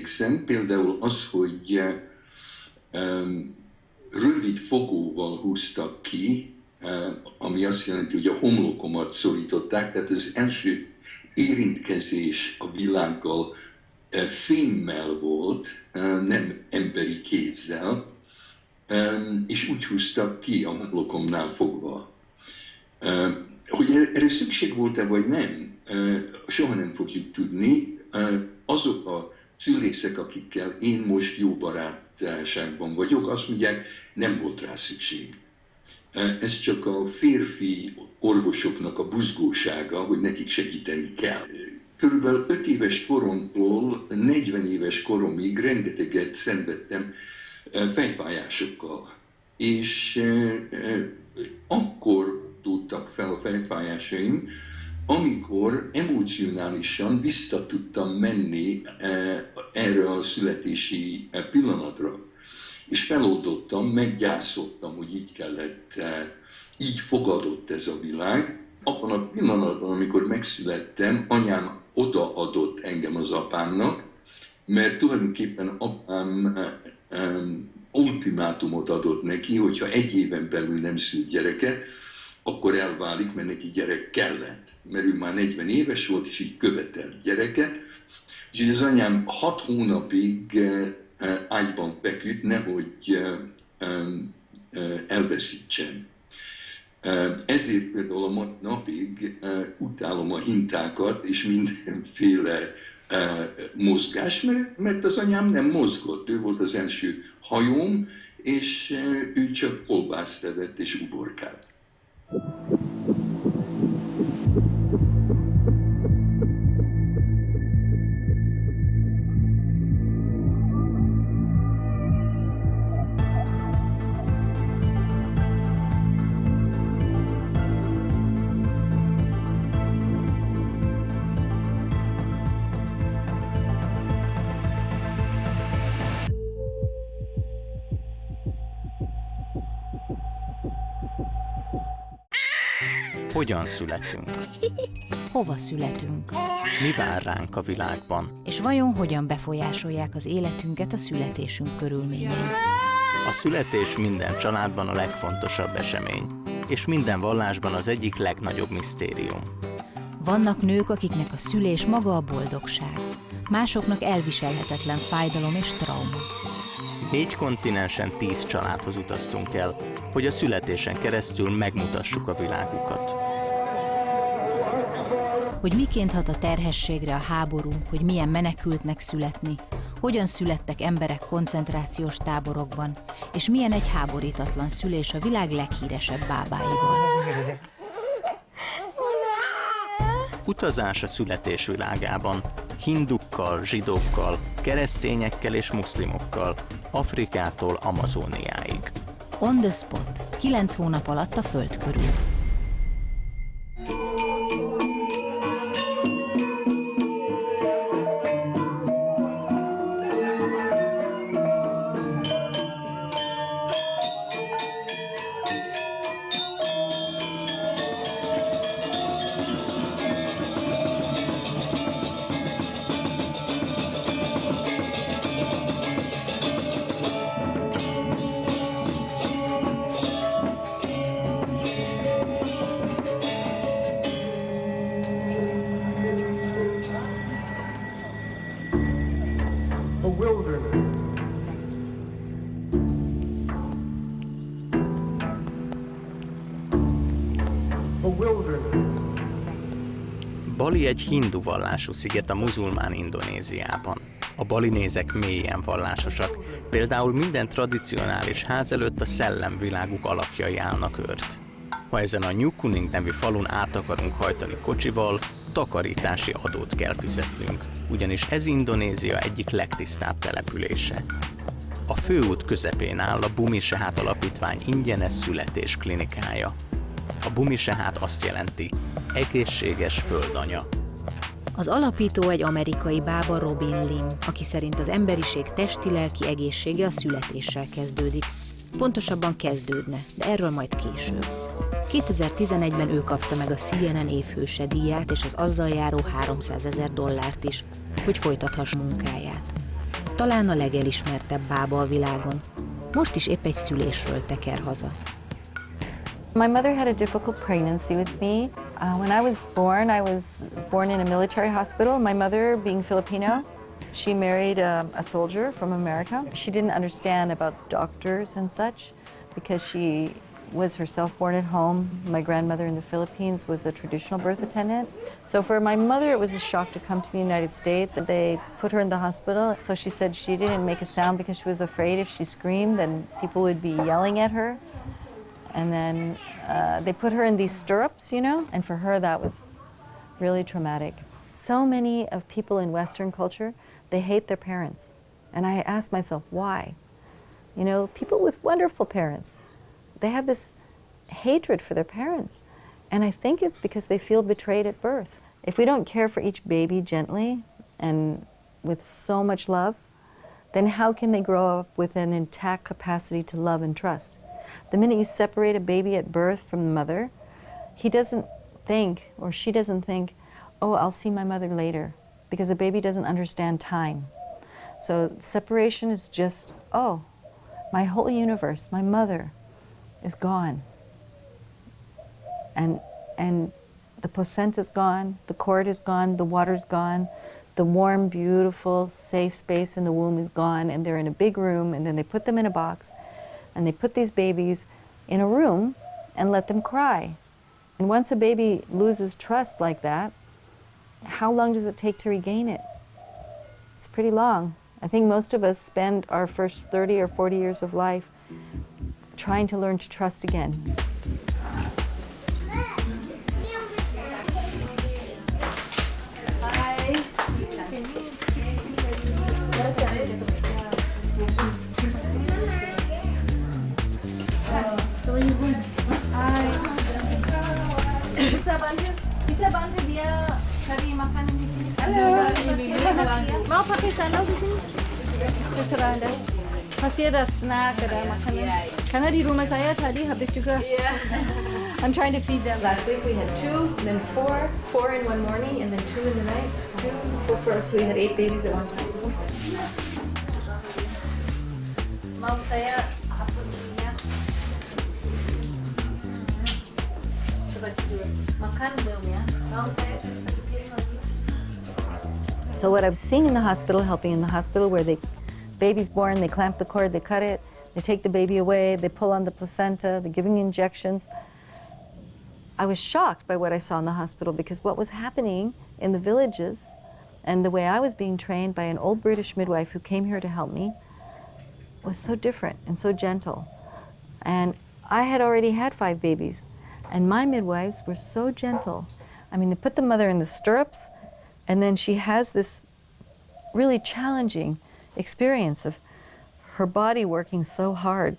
emlékszem, például az, hogy rövid fogóval húztak ki, ami azt jelenti, hogy a homlokomat szorították, tehát az első érintkezés a világgal fémmel volt, nem emberi kézzel, és úgy húztak ki a homlokomnál fogva. Hogy erre szükség volt-e vagy nem, soha nem fogjuk tudni. Azok a szülészek, akikkel én most jó barátságban vagyok, azt mondják, nem volt rá szükség. Ez csak a férfi orvosoknak a buzgósága, hogy nekik segíteni kell. Körülbelül 5 éves koromtól 40 éves koromig rengeteget szenvedtem fejfájásokkal. És akkor tudtak fel a fejfájásaim, amikor emocionálisan vissza tudtam menni erre a születési pillanatra. És feloldottam, meggyászoltam, hogy így kellett, így fogadott ez a világ. Abban a pillanatban, amikor megszülettem, anyám odaadott engem az apámnak, mert tulajdonképpen apám ultimátumot adott neki, hogyha 1 éven belül nem szült gyereket, akkor elválik, mert neki gyerek kellett. Mert ő már 40 éves volt, és így követelt gyereket. Úgyhogy az anyám 6 hónapig ágyban feküdt, nehogy elveszítsen. Ezért például a mai napig utálom a hintákat és mindenféle mozgás, mert az anyám nem mozgott. Ő volt az első hajóm, és ő csak kolbászt evett és uborkált. Hogyan születünk? Hova születünk? Mi vár ránk a világban? És vajon hogyan befolyásolják az életünket a születésünk körülményei? A születés minden családban a legfontosabb esemény, és minden vallásban az egyik legnagyobb misztérium. Vannak nők, akiknek a szülés maga a boldogság, másoknak elviselhetetlen fájdalom és trauma. 4 kontinensen 10 családhoz utaztunk el, hogy a születésen keresztül megmutassuk a világukat. Hogy miként hat a terhességre a háború, hogy milyen menekültnek születni, hogyan születtek emberek koncentrációs táborokban, és milyen egy háborítatlan szülés a világ leghíresebb bábáival. Utazás a születés világában, hindukkal, zsidókkal, keresztényekkel és muszlimokkal, Afrikától Amazóniáig. On the spot, 9 hónap alatt a Föld körül. Bali egy hindu vallású sziget a muzulmán Indonéziában. A balinézek mélyen vallásosak, például minden tradicionális ház előtt a szellemviláguk alakjai állnak őrt. Ha ezen a New Kuning nevű falun át akarunk hajtani kocsival, takarítási adót kell fizetnünk, ugyanis ez Indonézia egyik legtisztább települése. A főút közepén áll a Bumi Sehat Alapítvány ingyenes születés klinikája. A Bumi Sehat azt jelenti, egészséges földanya. Az alapító egy amerikai bába, Robin Lim, aki szerint az emberiség testi-lelki egészsége a születéssel kezdődik. Pontosabban kezdődne, de erről majd később. 2011-ben ő kapta meg a CNN évhőse díját és az azzal járó $300,000 is, hogy folytathassa munkáját. talán a legelismertebb bába a világon. Most is épp egy szülésről teker haza. My mother had a difficult pregnancy with me. When I was born in a military hospital. My mother, being Filipino, she married a soldier from America. She didn't understand about doctors and such because she was herself born at home. My grandmother in the Philippines was a traditional birth attendant. So for my mother, it was a shock to come to the United States. They put her in the hospital. So she said she didn't make a sound because she was afraid if she screamed, then people would be yelling at her. And then they put her in these stirrups, you know, and for her that was really traumatic. So many of people in Western culture, they hate their parents. And I asked myself, why? You know, people with wonderful parents, they have this hatred for their parents. And I think it's because they feel betrayed at birth. If we don't care for each baby gently and with so much love, then how can they grow up with an intact capacity to love and trust? The minute you separate a baby at birth from the mother, he doesn't think, or she doesn't think, oh, I'll see my mother later, because a baby doesn't understand time. So separation is just, oh, my whole universe, my mother, is gone. And the placenta's gone, the cord is gone, the water's gone, the warm, beautiful, safe space in the womb is gone, and they're in a big room, and then they put them in a box, and they put these babies in a room and let them cry. And once a baby loses trust like that, how long does it take to regain it? It's pretty long. I think most of us spend our first 30 or 40 years of life trying to learn to trust again. Bisa bantu dia cari makanan di sini. Halo. Mau pakai sandal di sini? Terserah Anda. Pasti ada snack, ada makanan. Karena di rumah saya tadi habis juga. I'm trying to feed them. Last week we had 2, then 4 in one morning, and then 2 in the night. 2, 4, so we had 8 babies at one time. Mau saya hapus minyak. Coba tidur. Makan belum ya? Mau saya cari satu piring lagi. So what I've seen in the hospital, helping in the hospital, where the baby's born, they clamp the cord, they cut it, they take the baby away, they pull on the placenta, they're giving injections. I was shocked by what I saw in the hospital because what was happening in the villages and the way I was being trained by an old British midwife who came here to help me was so different and so gentle. And I had already had 5 babies, and my midwives were so gentle. I mean, they put the mother in the stirrups, and then she has this really challenging experience of her body working so hard.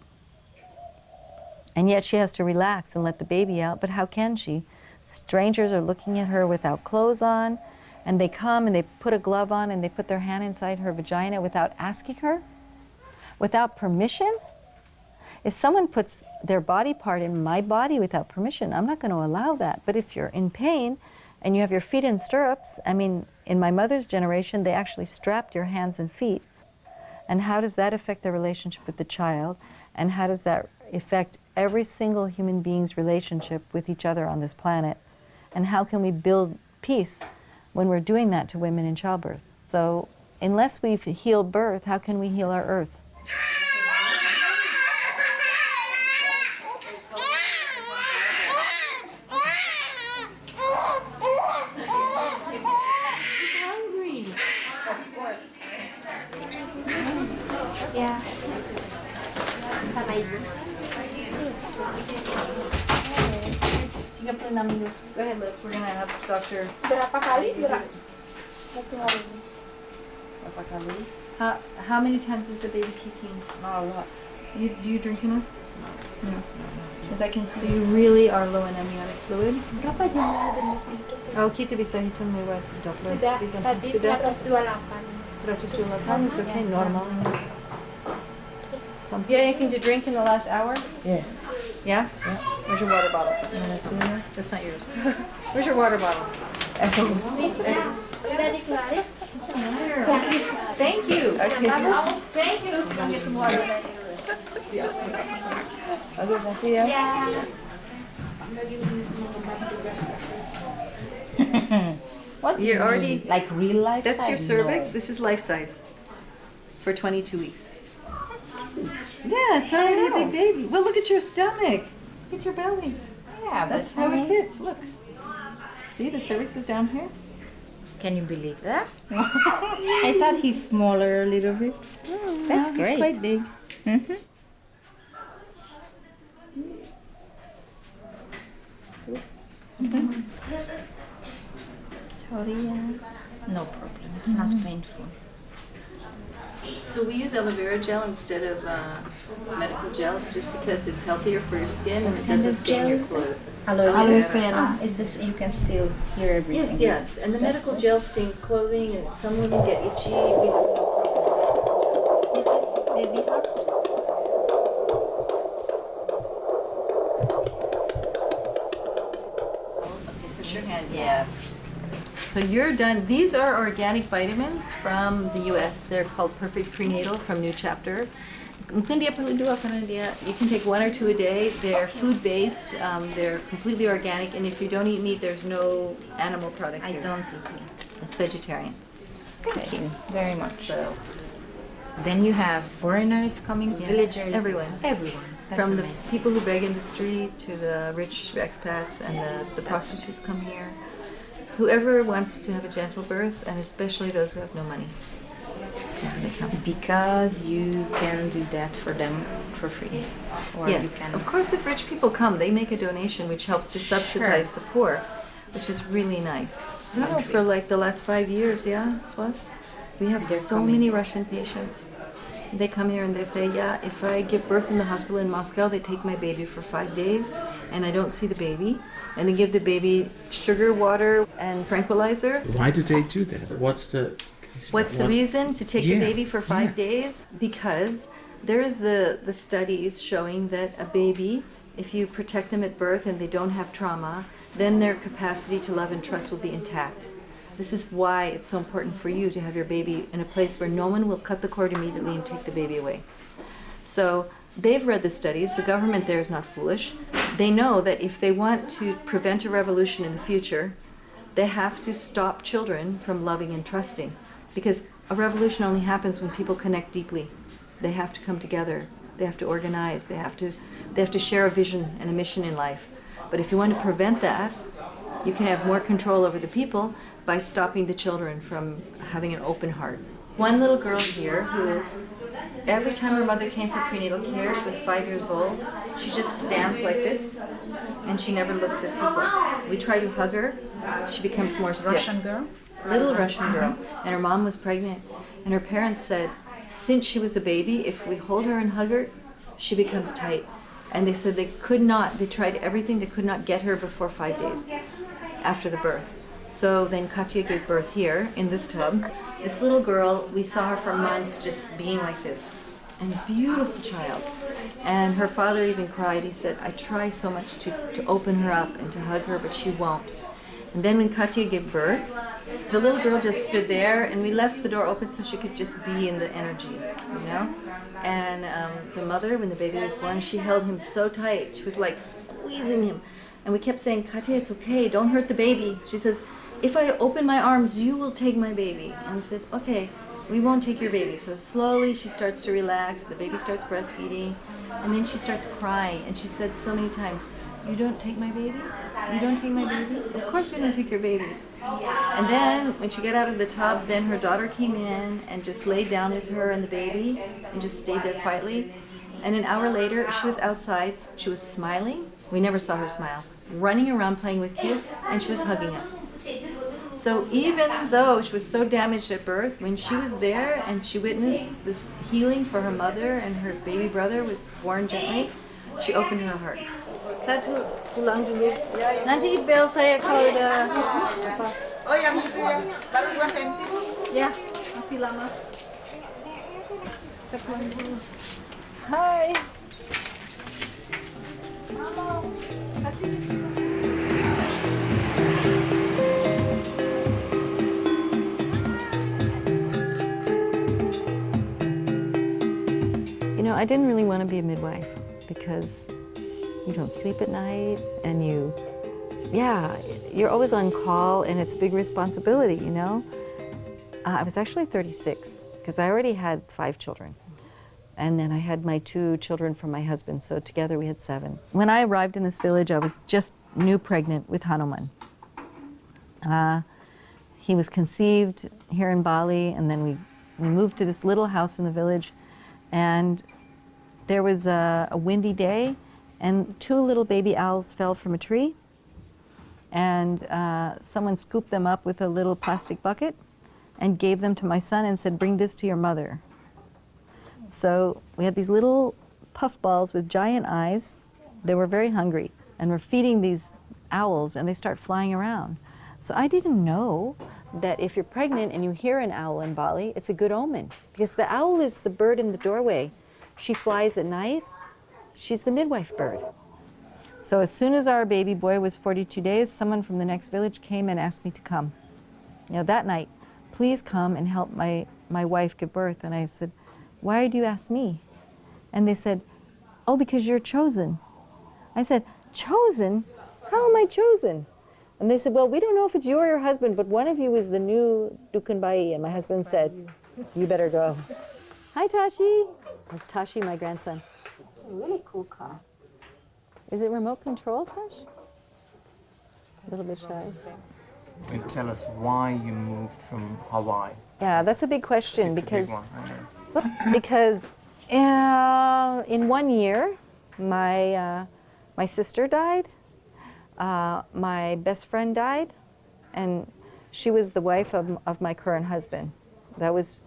And yet she has to relax and let the baby out, but how can she? Strangers are looking at her without clothes on, and they come and they put a glove on and they put their hand inside her vagina without asking her, without permission. If someone puts their body part in my body without permission, I'm not going to allow that. But if you're in pain and you have your feet in stirrups, I mean, in my mother's generation, they actually strapped your hands and feet. And how does that affect the relationship with the child? And how does that affect every single human being's relationship with each other on this planet? And how can we build peace when we're doing that to women in childbirth? So unless we've healed birth, how can we heal our earth? Yeah. 36 minggu. Go ahead, we're gonna have Dr. Berapa kali gerak satu hari ini? Berapa kali? How many times is the baby kicking? Not a lot. Do you drink enough? No. As I can see, you really are low in amniotic fluid. Berapa jumlah demam itu? Oh, kita bisa hitung lewat Doppler. Tadi 128. 128 is okay, normal. Do you had anything to drink in the last hour? Yes. Yeah? Where's your water bottle? That's not yours. Where's your water bottle? Udah dikeluarin? Thank you. Okay. Thank you. Go get some water. Okay, see ya. What do You're you already- mean? Like real life That's your size? cervix. No. This is life size for 22 weeks. Yeah, it's already a big baby. Well, look at your stomach. Look at your belly. Yeah, That's but how I it mean, fits. Look. See, the cervix is down here. Can you believe that? I thought he's smaller a little bit. That's No, great. He's quite big. Mm-hmm. Sorry, no problem. It's not painful. So we use aloe vera gel instead of medical gel, just because it's healthier for your skin and it doesn't stain your clothes. Aloe vera. Is this? You can still hear everything. Yes, yes. And the medical gel stains clothing, and some women get itchy. We have no problem. This is baby heart. Okay, push your hand. Yes. So you're done. These are organic vitamins from the U.S. They're called Perfect Prenatal from New Chapter. Mungkin dia perlu dua karena you can take 1 or 2 a day. They're food-based. They're completely organic, and if you don't eat meat, there's no animal product I here. don't eat meat. It's vegetarian. Thank you very much. So Then you have foreigners coming, yes, villagers, everyone. everyone. That's From the amazing. people who beg in the street to the rich expats and the prostitutes come here. Whoever wants to have a gentle birth, and especially those who have no money. They come. Because you can do that for them for free. Or you Yes, can. of course, if rich people come, they make a donation which helps to subsidize the poor, which is really nice. I don't know, for like the last 5 years, yeah, it was. We have They're so coming. many Russian patients. They come here and they say, yeah, if I give birth in the hospital in Moscow, they take my baby for 5 days and I don't see the baby. And they give the baby sugar, water, and tranquilizer. Why do they do that? What's the Reason to take Yeah, the baby for 5 yeah. days? Because there is the studies showing that a baby, if you protect them at birth and they don't have trauma, then their capacity to love and trust will be intact. This is why it's so important for you to have your baby in a place where no one will cut the cord immediately and take the baby away. So they've read the studies. The government there is not foolish. They know that if they want to prevent a revolution in the future, they have to stop children from loving and trusting. Because a revolution only happens when people connect deeply. They have to come together. They have to organize. They have to share a vision and a mission in life. But if you want to prevent that, you can have more control over the people by stopping the children from having an open heart. One little girl here who, every time her mother came for prenatal care, she was 5 years old, she just stands like this and she never looks at people. We try to hug her, she becomes more stiff. Russian girl? Little Russian girl, and her mom was pregnant, and her parents said, since she was a baby, if we hold her and hug her, she becomes tight. And they said they tried everything, they could not get her before 5 days after the birth. So then Katya gave birth here in this tub. This little girl, we saw her for months just being like this. And beautiful child. And her father even cried. He said, I try so much to open her up and to hug her, but she won't. And then when Katya gave birth, the little girl just stood there and we left the door open so she could just be in the energy, you know? And the mother, when the baby was born, she held him so tight. She was like squeezing him. And we kept saying, Katya, it's okay, don't hurt the baby. She says, if I open my arms, you will take my baby. And we said, okay, we won't take your baby. So slowly she starts to relax, the baby starts breastfeeding, and then she starts crying. And she said so many times, you don't take my baby? You don't take my baby? Of course we don't take your baby. And then when she got out of the tub, then her daughter came in and just laid down with her and the baby and just stayed there quietly. And an hour later, she was outside, she was smiling. We never saw her smile. Running around playing with kids, and she was hugging us. So even though she was so damaged at birth, when she was there and she witnessed this healing for her mother and her baby brother was born gently, she opened her heart. Satu pulang dulu. Nanti bel saya kalau udah apa. Oh, yang itu yang baru 2 cm. Ya, masih lama. Saya pulang dulu. Hai. Halo. Kasih. I didn't really want to be a midwife because you don't sleep at night and you're always on call and it's a big responsibility, you know? I was actually 36 because I already had 5 children. And then I had my 2 children from my husband, so together we had 7. When I arrived in this village, I was just new pregnant with Hanuman. He was conceived here in Bali, and then we moved to this little house in the village, and there was a windy day, and 2 little baby owls fell from a tree, and someone scooped them up with a little plastic bucket and gave them to my son and said, "Bring this to your mother." So we had these little puffballs with giant eyes. They were very hungry, and we're feeding these owls, and they start flying around. So I didn't know that if you're pregnant and you hear an owl in Bali, it's a good omen, because the owl is the bird in the doorway. She flies at night. She's the midwife bird. So as soon as our baby boy was 42 days, someone from the next village came and asked me to come. You know, that night, please come and help my wife give birth. And I said, "Why do you ask me?" And they said, "Oh, because you're chosen." I said, "Chosen? How am I chosen?" And they said, "Well, we don't know if it's you or your husband, but one of you is the new Dukanbai." And my husband said, "You better go." Hi, Tashi. That's Tashi, my grandson. It's a really cool car. Is it remote control, Tash? A little bit shy. Can you tell us why you moved from Hawaii? Yeah, that's a big question. It's because a big one, I know. because in 1 year, my sister died, my best friend died, and she was the wife of my current husband. That was,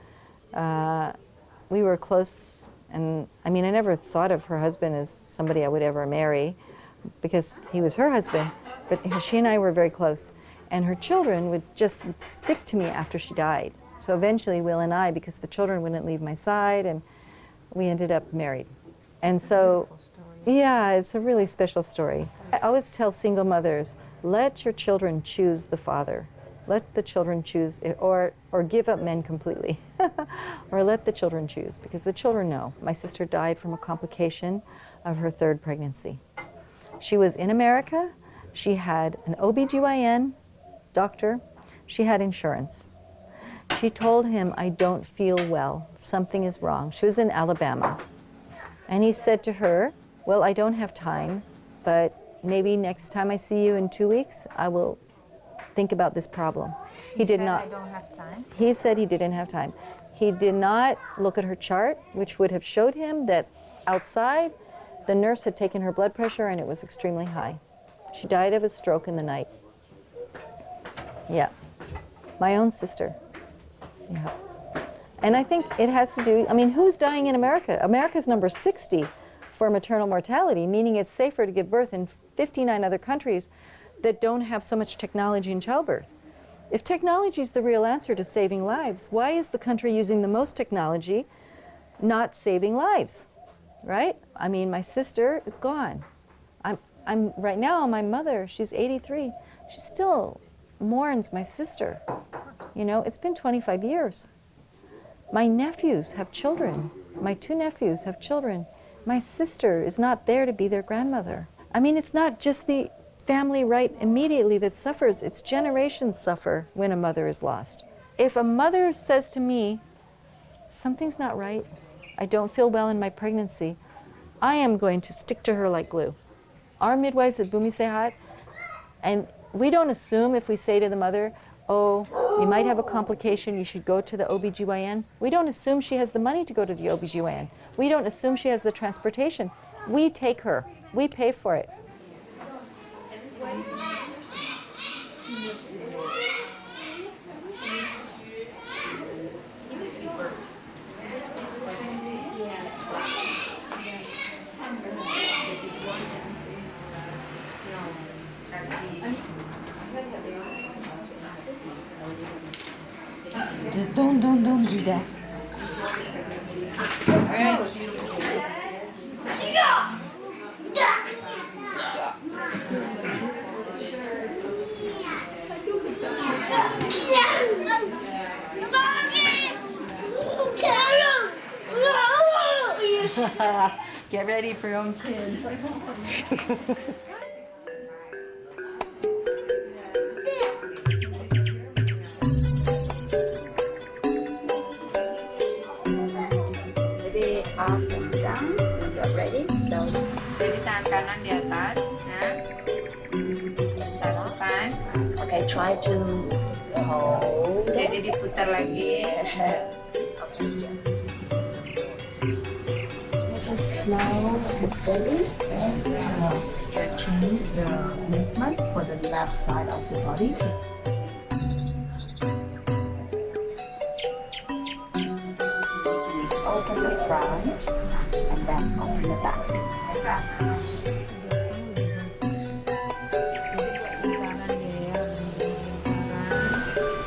we were close, and I mean, I never thought of her husband as somebody I would ever marry because he was her husband, but she and I were very close. And her children would just stick to me after she died. So eventually Will and I, because the children wouldn't leave my side, and we ended up married. And so, yeah, it's a really special story. I always tell single mothers, let your children choose the father. Let the children choose, or give up men completely. Or let the children choose, because the children know. My sister died from a complication of her 3rd pregnancy. She was in America. She had an OBGYN doctor. She had insurance. She told him, "I don't feel well. Something is wrong." She was in Alabama. And he said to her, "Well, I don't have time, but maybe next time I see you in 2 weeks, I will think about this problem." He did not. I don't have time. He said he didn't have time. He did not look at her chart, which would have showed him that outside, the nurse had taken her blood pressure and it was extremely high. She died of a stroke in the night. Yeah. My own sister. Yeah. And I think it has to do, I mean, who's dying in America? America's number 60 for maternal mortality, meaning it's safer to give birth in 59 other countries that don't have so much technology in childbirth. If technology is the real answer to saving lives, why is the country using the most technology not saving lives, right? I mean, my sister is gone. I'm right now, my mother, she's 83. She still mourns my sister. You know, it's been 25 years. My nephews have children. My 2 nephews have children. My sister is not there to be their grandmother. I mean, it's not just the family right immediately that suffers, it's generations suffer when a mother is lost. If a mother says to me, "Something's not right, I don't feel well in my pregnancy," I am going to stick to her like glue. Our midwives at Bumi Sehat, and we don't assume if we say to the mother, "Oh, you might have a complication, you should go to the OBGYN." We don't assume she has the money to go to the OBGYN. We don't assume she has the transportation. We take her, we pay for it. Just don't do that. Get ready for your own kids. Maybe up and down when you're ready. Slowly. Jadi tangan kanan di atas, ya. Satukan. Okay, try to hold. Jadi diputar lagi. Oxygen. Slow and steady. Stretching the movement for the left side of the body. Open the front and then open the back.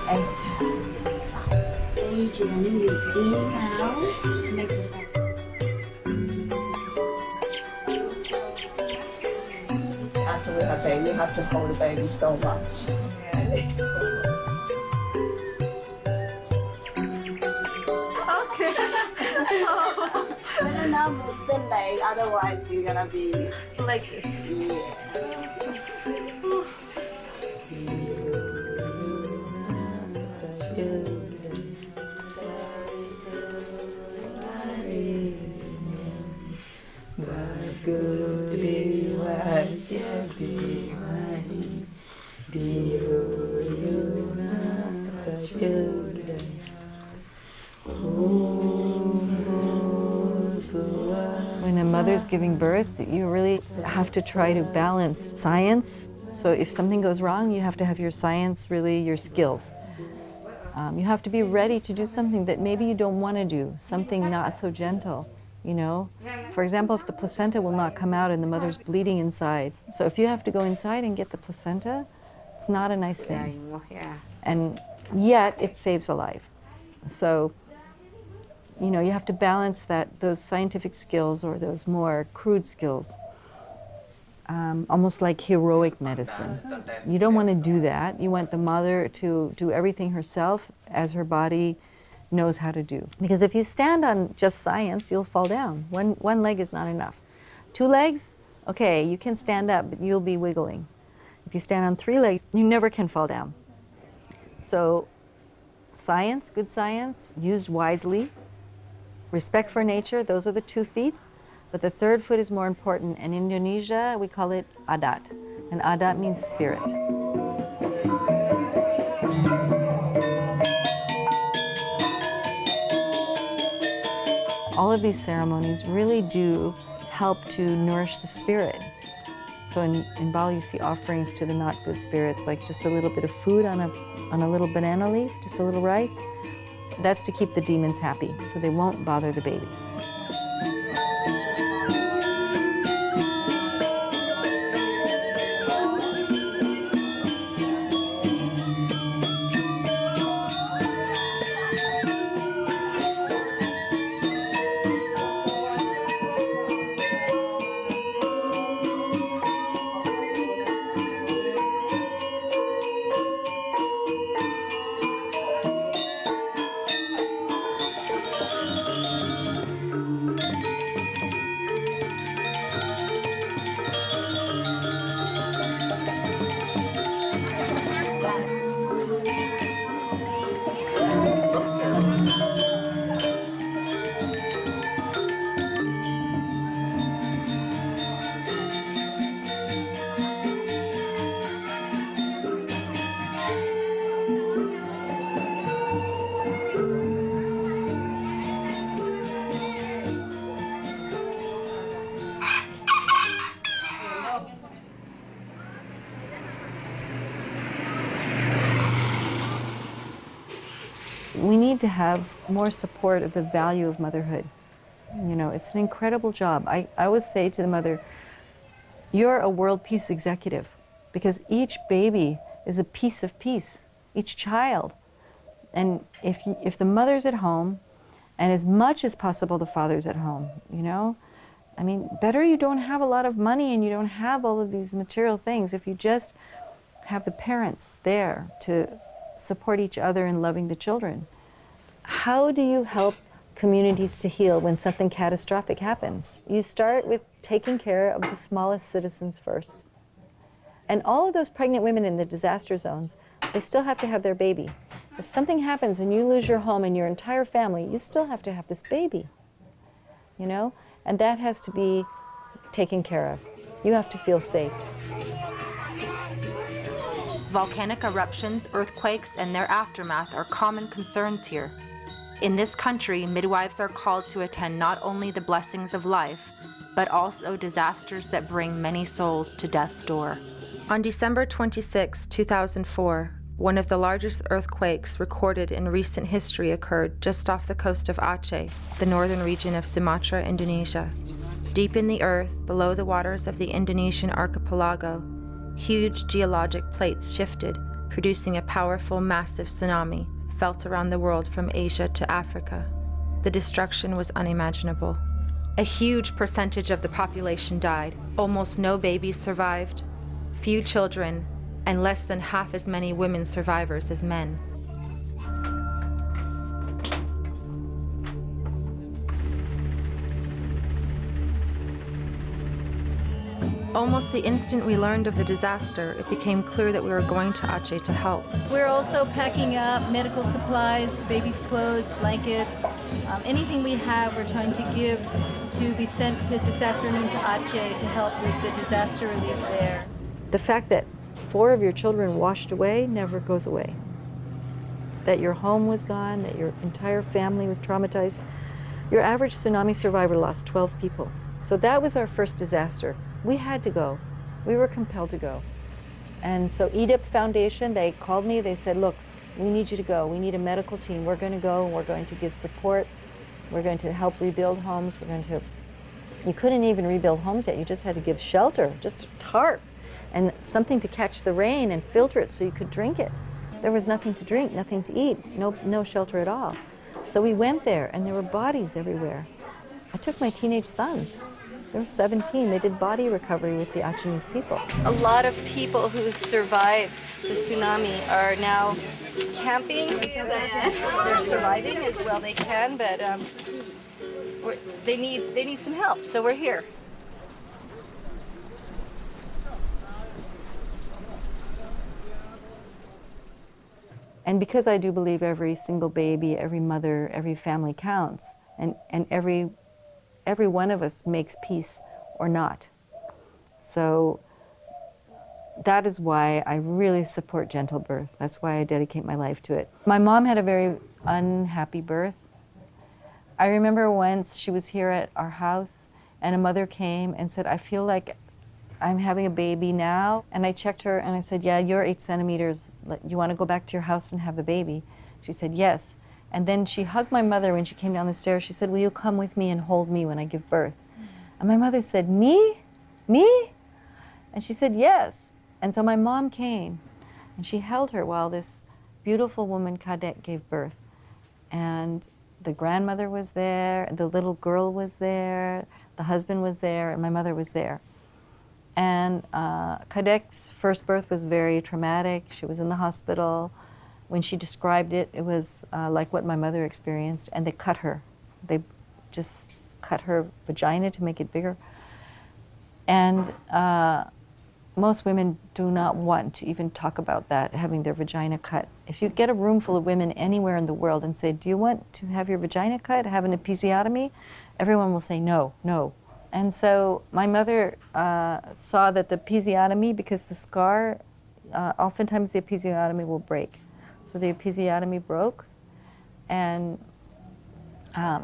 Exhale to the side. Very gently you inhale, make it back. After we have baby, you have to hold the baby so much. Okay. Better not move the leg, otherwise you're gonna be Like this. When a mother's giving birth, you really have to try to balance science. So if something goes wrong, you have to have your science, really your skills. You have to be ready to do something that maybe you don't want to do, something not so gentle, you know. For example, if the placenta will not come out and the mother's bleeding inside. So if you have to go inside and get the placenta, it's not a nice thing. And yet it saves a life. So, you know, you have to balance those scientific skills or those more crude skills, almost like heroic medicine. You don't want to do that. You want the mother to do everything herself as her body knows how to do. Because if you stand on just science, you'll fall down. One leg is not enough. 2 legs, okay, you can stand up, but you'll be wiggling. If you stand on 3 legs, you never can fall down. So science, good science, used wisely. Respect for nature, those are the 2 feet. But the 3rd foot is more important. In Indonesia, we call it adat. And adat means spirit. All of these ceremonies really do help to nourish the spirit. So in Bali, you see offerings to the not good spirits, like just a little bit of food on a little banana leaf, just a little rice. That's to keep the demons happy, so they won't bother the baby. We need to have more support of the value of motherhood. You know, it's an incredible job. I always say to the mother, you're a world peace executive, because each baby is a piece of peace, each child. And if the mother's at home, and as much as possible the father's at home, you know, I mean, better you don't have a lot of money and you don't have all of these material things if you just have the parents there to support each other in loving the children. How do you help communities to heal when something catastrophic happens. You start with taking care of the smallest citizens first. And all of those pregnant women in the disaster zones, they still have to have their baby. If something happens and you lose your home and your entire family, you still have to have this baby, you know? And that has to be taken care of. You have to feel safe. Volcanic eruptions, earthquakes, and their aftermath are common concerns here. In this country, midwives are called to attend not only the blessings of life, but also disasters that bring many souls to death's door. On December 26, 2004, one of the largest earthquakes recorded in recent history occurred just off the coast of Aceh, the northern region of Sumatra, Indonesia. Deep in the earth, below the waters of the Indonesian archipelago, huge geologic plates shifted, producing a powerful, massive tsunami felt around the world from Asia to Africa. The destruction was unimaginable. A huge percentage of the population died. Almost no babies survived, few children, and less than half as many women survivors as men. Almost the instant we learned of the disaster, it became clear that we were going to Aceh to help. We're also packing up medical supplies, babies' clothes, blankets, anything we have we're trying to give to be sent to this afternoon to Aceh to help with the disaster relief there. The fact that 4 of your children washed away never goes away. That your home was gone, that your entire family was traumatized. Your average tsunami survivor lost 12 people. So that was our first disaster. We had to go. We were compelled to go. And so EDIP Foundation, they called me, they said, look, we need you to go. We need a medical team. We're going to go, we're going to give support. We're going to help rebuild homes. You couldn't even rebuild homes yet. You just had to give shelter, just a tarp, and something to catch the rain and filter it so you could drink it. There was nothing to drink, nothing to eat, no shelter at all. So we went there, and there were bodies everywhere. I took my teenage sons. They were 17. They did body recovery with the Achenese people. A lot of people who survived the tsunami are now camping. They're surviving as well they can, but they need some help, so we're here. And because I do believe every single baby, every mother, every family counts, and every one of us makes peace or not. So that is why I really support gentle birth. That's why I dedicate my life to it. My mom had a very unhappy birth. I remember once she was here at our house and a mother came and said, I feel like I'm having a baby now. And I checked her and I said, yeah, you're 8 centimeters. You want to go back to your house and have the baby? She said, yes. And then she hugged my mother when she came down the stairs. She said, will you come with me and hold me when I give birth? And my mother said, me? Me? And she said, yes. And so my mom came and she held her while this beautiful woman, Cadet, gave birth. And the grandmother was there, the little girl was there, the husband was there, and my mother was there. And Cadet's first birth was very traumatic. She was in the hospital. When she described it, it was like what my mother experienced, and they cut her. They just cut her vagina to make it bigger. And most women do not want to even talk about that, having their vagina cut. If you get a room full of women anywhere in the world and say, do you want to have your vagina cut, have an episiotomy? Everyone will say no, no. And so my mother saw that the episiotomy, because the scar, oftentimes the episiotomy will break. So the episiotomy broke, and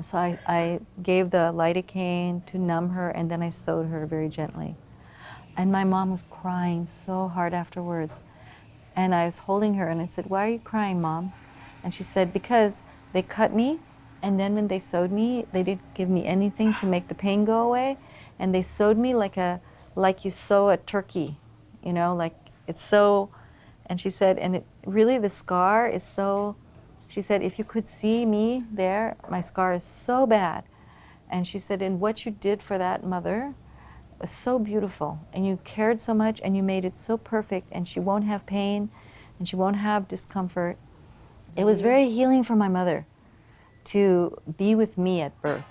so I gave the lidocaine to numb her, and then I sewed her very gently. And my mom was crying so hard afterwards. And I was holding her, and I said, why are you crying, Mom? And she said, because they cut me, and then when they sewed me, they didn't give me anything to make the pain go away, and they sewed me like you sew a turkey, you know, like it's so. And she said, and it really, the scar is so, she said, if you could see me there, my scar is so bad. And she said, and what you did for that mother was so beautiful, and you cared so much, and you made it so perfect, and she won't have pain, and she won't have discomfort. It was very healing for my mother. to be with me at birth.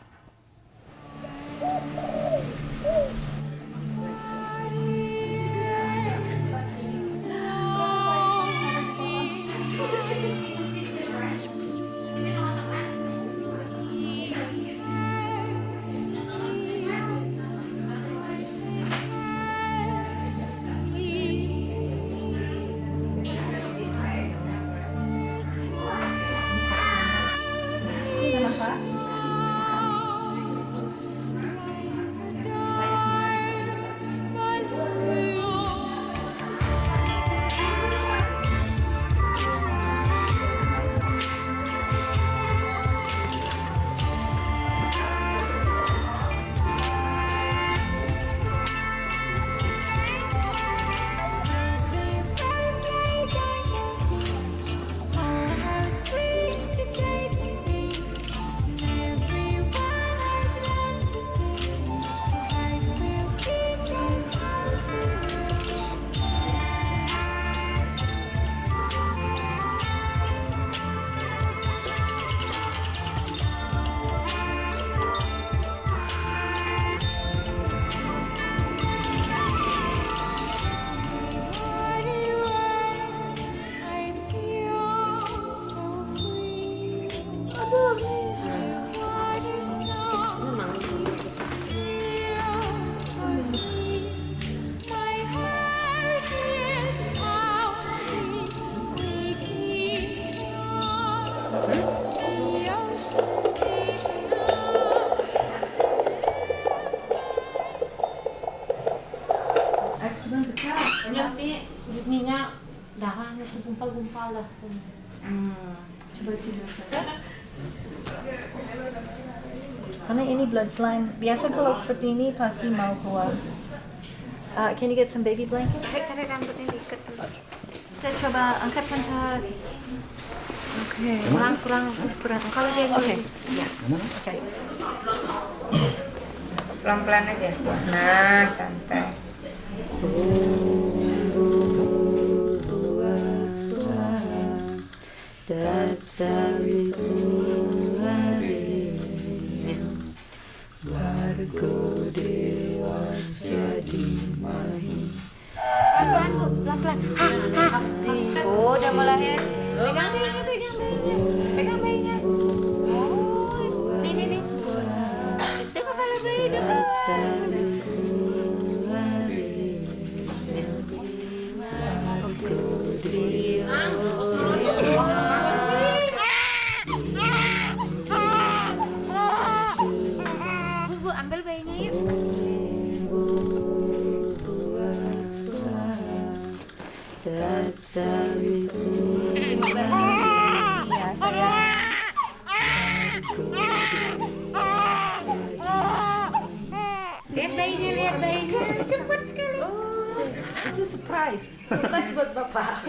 Ininya darahnya tergumpal-gumpal lah semua. Coba tidur saja. Karena ini blood slime. Biasa kalau seperti ini pasti mau keluar. Can you get some baby blanket? Tarik rambutnya diikat dulu. Kita coba angkat pantat. Oke. Kurang berat. Kalau dia Oke. ya. Oke. Pelan-pelan aja. Nah, santai. Pelan-pelan, Bu. Pelan-pelan. Oh, udah mau lahir. Pegang bayinya, pegang bayinya. Pegang bayinya. Oh, nih. Itu kepala bayi dekat. Bu, ambil bayinya yuk. Iya, sayang. Lihat bayinya. Cepat sekali. Itu surprise. Surprise buat Bapak.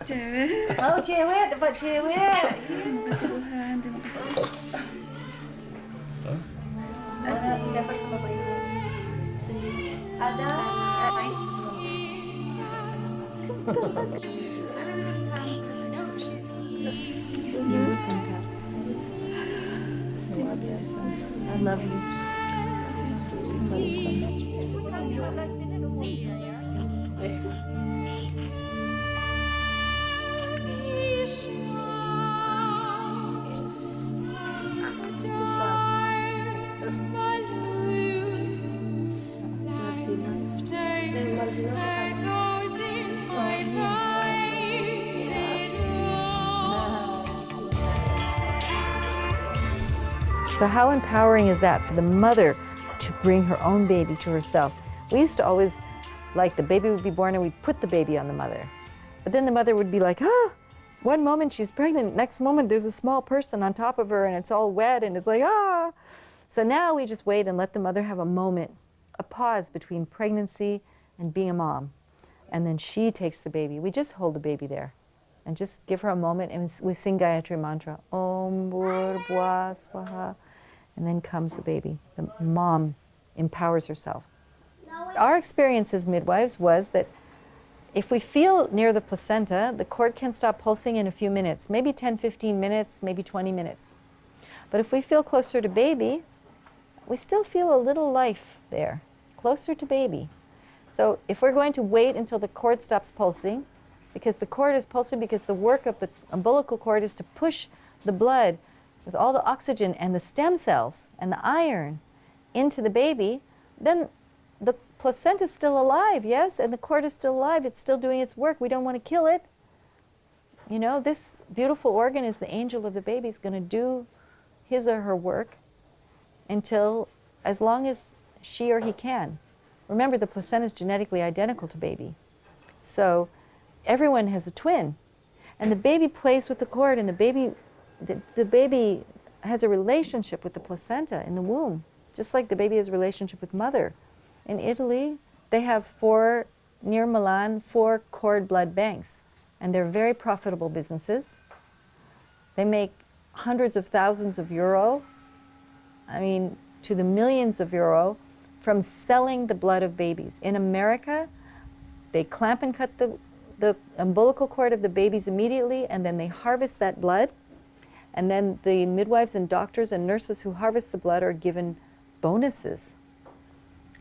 Cewek. Oh, cewek, dapat cewek. Terima kasih Tuhan, terima kasih. Siapa sama bayinya? Ada. Luar biasa. I love you. I love you so much. So how empowering is that for the mother to bring her own baby to herself? We used to always, like, the baby would be born and we'd put the baby on the mother. But then the mother would be like, one moment she's pregnant, next moment there's a small person on top of her and it's all wet and it's like, So now we just wait and let the mother have a moment, a pause between pregnancy and being a mom. And then she takes the baby. We just hold the baby there and just give her a moment, and we sing Gayatri mantra, Om Bhur-Bhuva Swaha, and then comes the baby. The mom empowers herself. Our experience as midwives was that if we feel near the placenta, the cord can stop pulsing in a few minutes, maybe 10, 15 minutes, maybe 20 minutes. But if we feel closer to baby, we still feel a little life there, closer to baby. So if we're going to wait until the cord stops pulsing, because the cord is pulsing because the work of the umbilical cord is to push the blood with all the oxygen and the stem cells and the iron into the baby, then the placenta is still alive, yes, and the cord is still alive. It's still doing its work. We don't want to kill it. You know, this beautiful organ is the angel of the baby. Is going to do his or her work until, as long as she or he can. Remember, the placenta is genetically identical to baby. So everyone has a twin. And the baby plays with the cord, and the baby has a relationship with the placenta in the womb, just like the baby has a relationship with mother. In Italy, they have near Milan, 4 cord blood banks, and they're very profitable businesses. They make hundreds of thousands of euro, to the millions of euro, from selling the blood of babies. In America, they clamp and cut the umbilical cord of the babies immediately, and then they harvest that blood, and then the midwives and doctors and nurses who harvest the blood are given bonuses.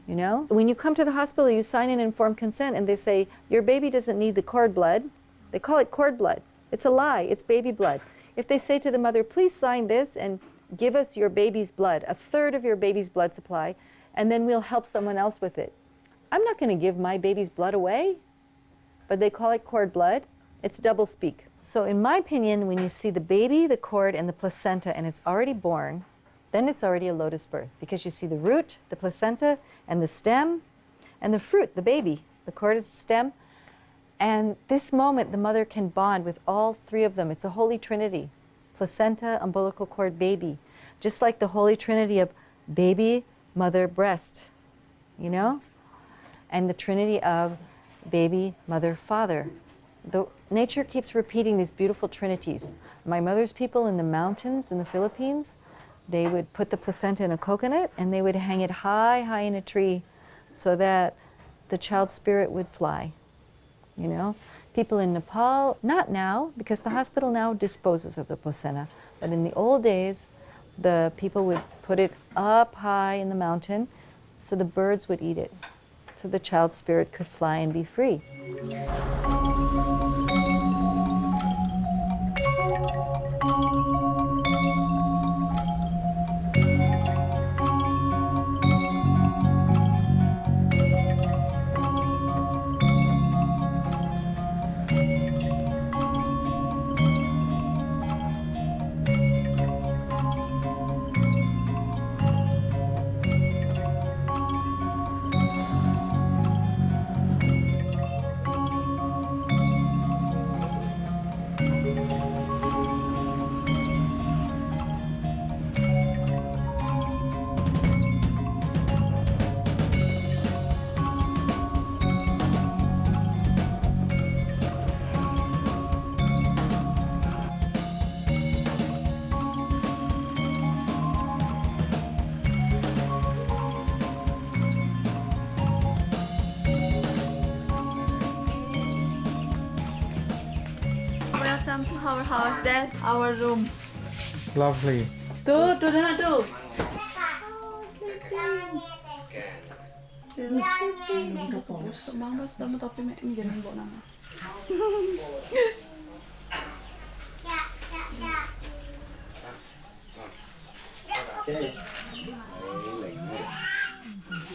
You know, when you come to the hospital, you sign an informed consent, and they say, your baby doesn't need the cord blood. They call it cord blood. It's a lie. It's baby blood. If they say to the mother, please sign this and give us your baby's blood, 1/3 of your baby's blood supply, and then we'll help someone else with it. I'm not going to give my baby's blood away, but they call it cord blood. It's double speak. So in my opinion, when you see the baby, the cord, and the placenta, and it's already born, then it's already a lotus birth, because you see the root, the placenta, and the stem, and the fruit, the baby. The cord is the stem. And this moment, the mother can bond with all 3 of them. It's a holy trinity: placenta, umbilical cord, baby. Just like the holy trinity of baby, mother, breast, you know? And the trinity of baby, mother, father. Nature keeps repeating these beautiful trinities. My mother's people in the mountains in the Philippines, they would put the placenta in a coconut and they would hang it high, high in a tree so that the child's spirit would fly. You know, people in Nepal, not now, because the hospital now disposes of the placenta, but in the old days, the people would put it up high in the mountain so the birds would eat it, so the child's spirit could fly and be free. Welcome to our house. That's our room. Lovely. Tuh, Nana, tuh.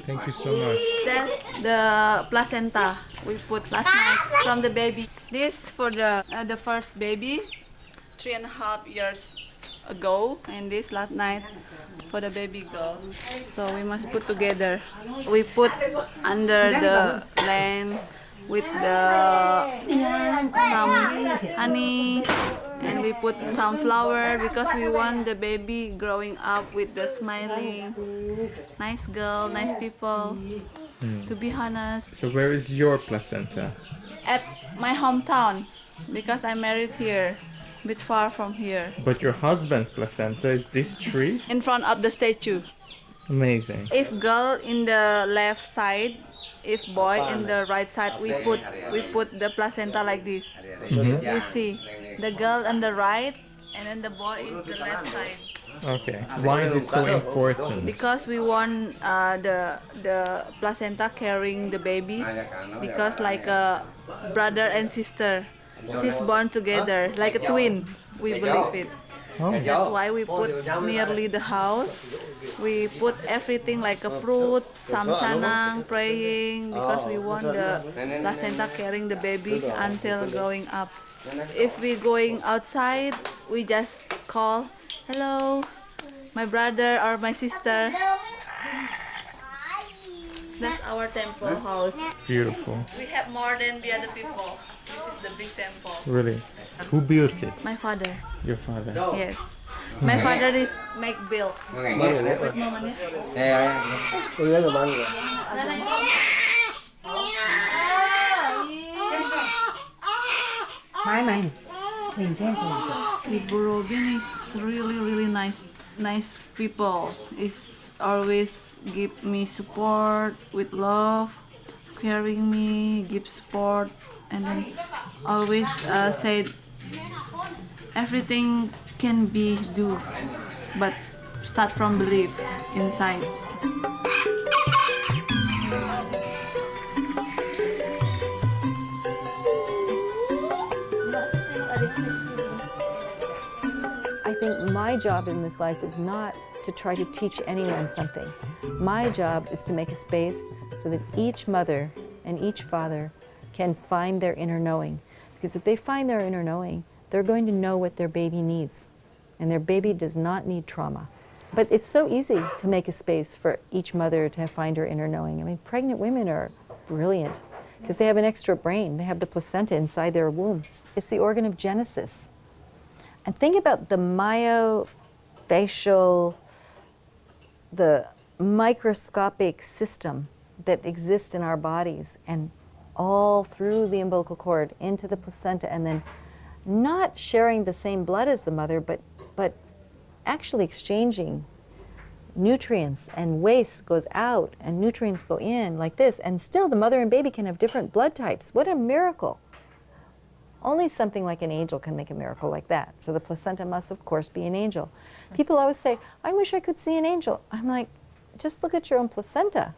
Thank you so much. That's the placenta we put last night from the baby. This for the first baby, 3.5 years ago, and this last night for the baby girl. So we must put together. We put under the land with some honey, and we put some flower because we want the baby growing up with the smiling, nice girl, nice people. To be honest. So where is your placenta? At my hometown, because I married here, a bit far from here. But your husband's placenta is this tree? In front of the statue. Amazing. If girl in the left side, if boy in the right side, we put the placenta like this. You see, the girl on the right, and then the boy is the left side. Okay. Why is it so important? Because we want the placenta carrying the baby, because like a brother and sister, she's born together like a twin. We believe it. Oh. That's why we put nearly the house. We put everything like a fruit, some chanang, praying, because we want the placenta carrying the baby until growing up. If we going outside, we just call, hello, my brother or my sister. That's our temple house. Beautiful. We have more than the other people. This is the big temple. Really? Who built it? My father. Your father. Yes. My father is make build. Wait, moment ya. Ibu Robin is really nice people. Is always give me support with love, caring me, give support, and then always said everything can be do, but start from belief inside. I think my job in this life is not to try to teach anyone something. My job is to make a space so that each mother and each father can find their inner knowing. Because if they find their inner knowing, they're going to know what their baby needs. And their baby does not need trauma. But it's so easy to make a space for each mother to find her inner knowing. I mean, pregnant women are brilliant because they have an extra brain. They have the placenta inside their womb. It's the organ of genesis. And think about the myofascial, the microscopic system that exists in our bodies and all through the umbilical cord into the placenta, and then not sharing the same blood as the mother, but actually exchanging nutrients, and waste goes out and nutrients go in like this, and still the mother and baby can have different blood types. What a miracle. Only something like an angel can make a miracle like that. So the placenta must, of course, be an angel. People always say, I wish I could see an angel. I'm like, just look at your own placenta.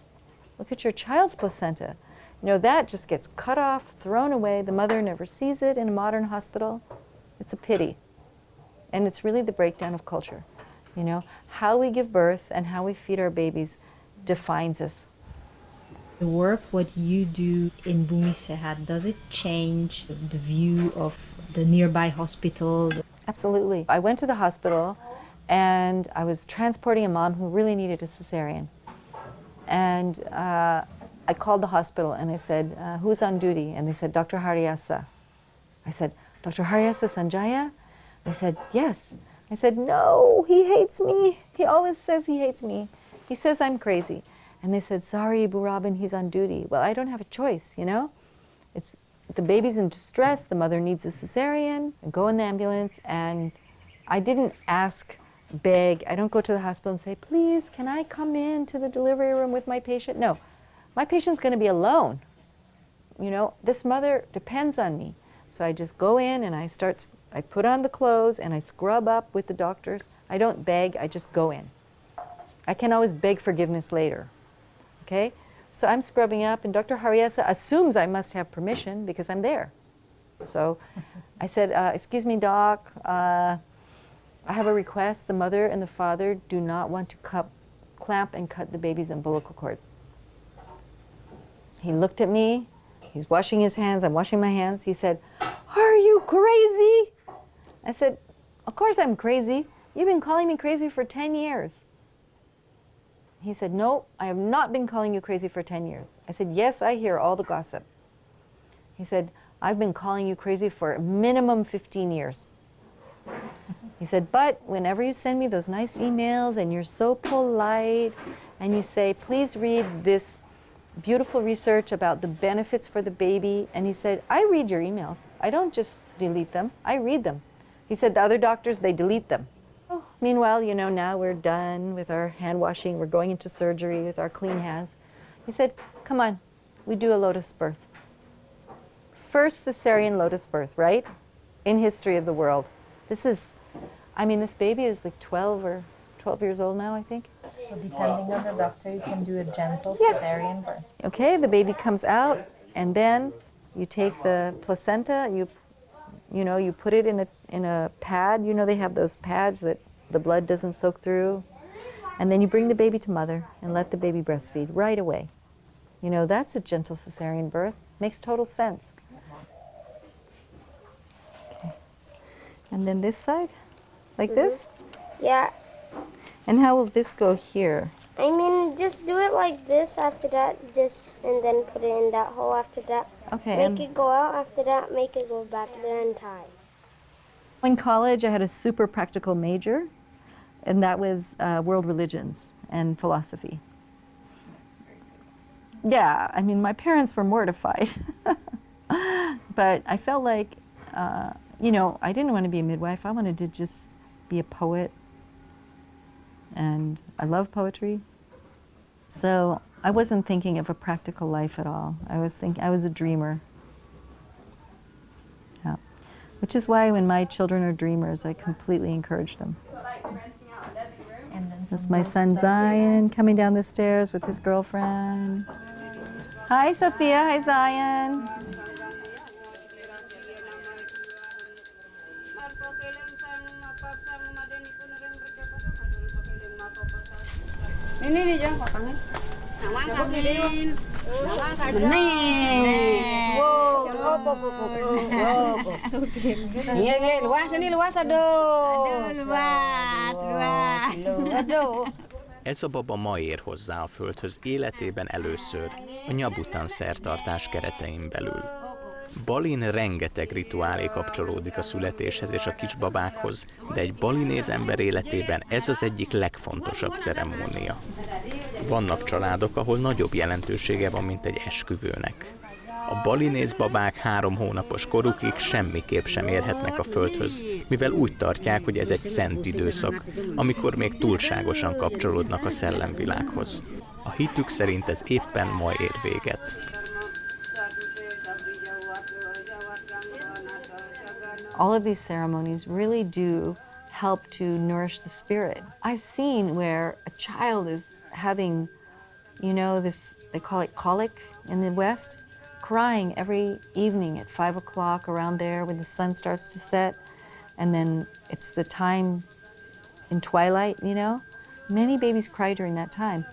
Look at your child's placenta. You know, that just gets cut off, thrown away. The mother never sees it in a modern hospital. It's a pity. And it's really the breakdown of culture. You know, how we give birth and how we feed our babies defines us. The work, what you do in Bumi Sehat, does it change the view of the nearby hospitals? Absolutely. I went to the hospital and I was transporting a mom who really needed a cesarean. And I called the hospital and I said, who's on duty? And they said, Dr. Haryasa. I said, Dr. Haryasa Sanjaya? They said, yes. I said, no, he hates me. He always says he hates me. He says I'm crazy. And they said, sorry, Ibu Robin, he's on duty. Well, I don't have a choice, you know? The baby's in distress, the mother needs a cesarean, I go in the ambulance, and I didn't beg. I don't go to the hospital and say, please, can I come in to the delivery room with my patient? No, my patient's gonna be alone. You know, this mother depends on me. So I just go in and I put on the clothes and I scrub up with the doctors. I don't beg, I just go in. I can always beg forgiveness later, okay? So I'm scrubbing up and Dr. Haryasa assumes I must have permission because I'm there. So I said, excuse me, doc, I have a request. The mother and the father do not want to clamp and cut the baby's umbilical cord. He looked at me, he's washing his hands, I'm washing my hands. He said, are you crazy? I said, of course I'm crazy. You've been calling me crazy for 10 years. He said, no, I have not been calling you crazy for 10 years. I said, yes, I hear all the gossip. He said, I've been calling you crazy for a minimum 15 years. He said, but whenever you send me those nice emails and you're so polite and you say, please read this beautiful research about the benefits for the baby. And he said, I read your emails. I don't just delete them, I read them. He said, the other doctors, they delete them. Oh, meanwhile, you know, now we're done with our hand washing, we're going into surgery with our clean hands. He said, come on, we do a lotus birth. First cesarean lotus birth, right? In history of the world. This is I mean, this baby is like 12 years old now, I think. So depending on the doctor, you can do a gentle cesarean birth. Okay, the baby comes out, and then you take the placenta, you put it in a pad. You know, they have those pads that the blood doesn't soak through. And then you bring the baby to mother and let the baby breastfeed right away. You know, that's a gentle cesarean birth. Makes total sense. Okay. And then this side, like this? Yeah. And how will this go here? I mean, just do it like this after that, and then put it in that hole after that. Okay. Make it go out after that, make it go back there and tie. In college, I had a super practical major, and that was world religions and philosophy. Yeah, I mean, my parents were mortified. But I felt like, I didn't want to be a midwife. I wanted to just be a poet. And I love poetry. So I wasn't thinking of a practical life at all. I was a dreamer. Yeah. Which is why when my children are dreamers, I completely encourage them. That's my son Zion coming down the stairs with his girlfriend. Hi, Sophia. Hi, Zion. Ini jangan potongnya. Nawang kapirin. Nawang kapirin. Iya, luas ini luas aduh. Luas. Ez a baba ma ér hozzá a Földhöz életében először, a nyabután szertartás keretein belül. Balin rengeteg rituálé kapcsolódik a születéshez és a kisbabákhoz, de egy balinéz ember életében ez az egyik legfontosabb ceremónia. Vannak családok, ahol nagyobb jelentősége van, mint egy esküvőnek. A balinéz babák 3 hónapos korukig semmiképp sem érhetnek a Földhöz, mivel úgy tartják, hogy ez egy szent időszak, amikor még túlságosan kapcsolódnak a szellemvilághoz. A hitük szerint ez éppen ma ér véget. All of these ceremonies really do help to nourish the spirit. I've seen where a child is having, this, they call it colic in the West, crying every evening at 5 o'clock around there when the sun starts to set, and then it's the time in twilight, Many babies cry during that time.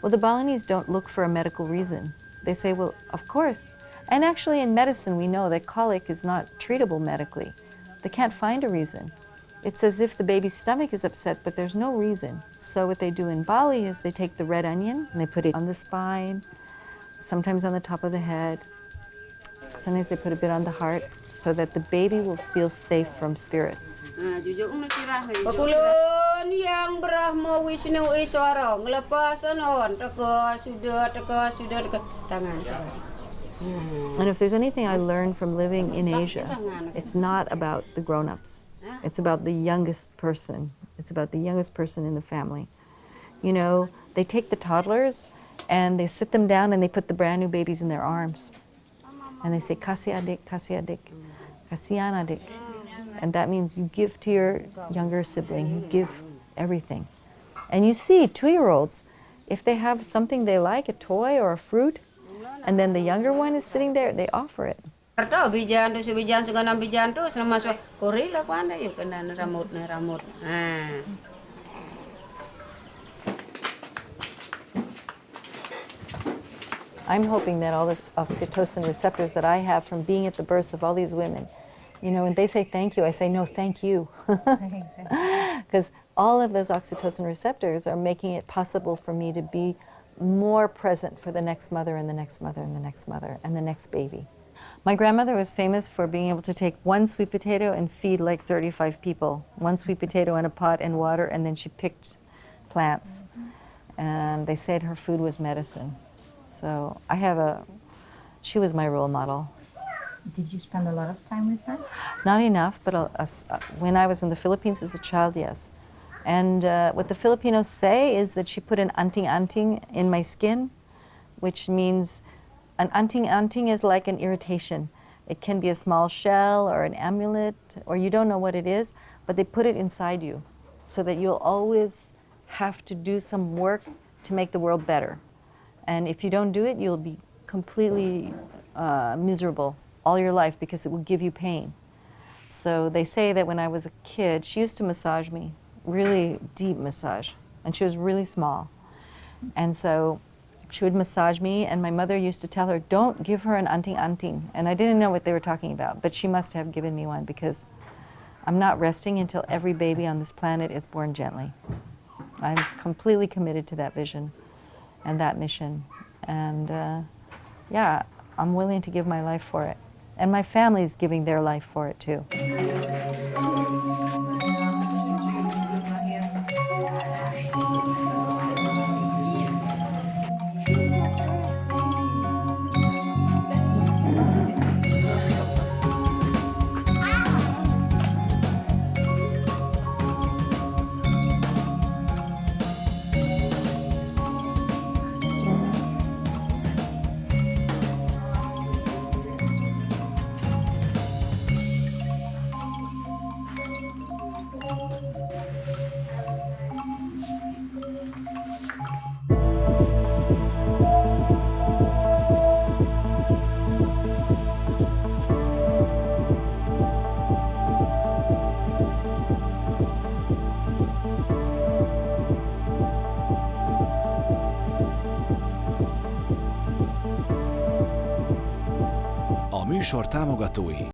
Well, the Balinese don't look for a medical reason. They say, well, of course. And actually in medicine we know that colic is not treatable medically. They can't find a reason. It's as if the baby's stomach is upset, but there's no reason. So what they do in Bali is they take the red onion and they put it on the spine, sometimes on the top of the head. Sometimes they put a bit on the heart so that the baby will feel safe from spirits. Pakulun yang Brahma Wisnu Iswara ngelepas anon teka sudah tangan. And if there's anything I learned from living in Asia, it's not about the grown-ups. It's about the youngest person. It's about the youngest person in the family. They take the toddlers and they sit them down and they put the brand new babies in their arms. And they say, Kasih adik, kasihan adik. And that means you give to your younger sibling, you give everything. And you see 2-year-olds, if they have something they like, a toy or a fruit, and then the younger one is sitting there, they offer it. I'm hoping that all the oxytocin receptors that I have from being at the births of all these women, when they say thank you, I say no, thank you. Because all of those oxytocin receptors are making it possible for me to be more present for the next mother and the next mother and the next mother and the next baby. My grandmother was famous for being able to take 1 sweet potato and feed like 35 people. 1 sweet potato in a pot and water, and then she picked plants. And they said her food was medicine. So she was my role model. Did you spend a lot of time with her? Not enough, but when I was in the Philippines as a child, yes. And what the Filipinos say is that she put an anting-anting in my skin, which means an anting-anting is like an irritation. It can be a small shell or an amulet, or you don't know what it is, but they put it inside you so that you'll always have to do some work to make the world better. And if you don't do it, you'll be completely miserable all your life because it will give you pain. So they say that when I was a kid, she used to massage me, really deep massage, and she was really small. And so she would massage me, and my mother used to tell her, don't give her an anting-anting. And I didn't know what they were talking about, but she must have given me one because I'm not resting until every baby on this planet is born gently. I'm completely committed to that vision and that mission. And yeah, I'm willing to give my life for it. And my family's giving their life for it too. A műsor támogatói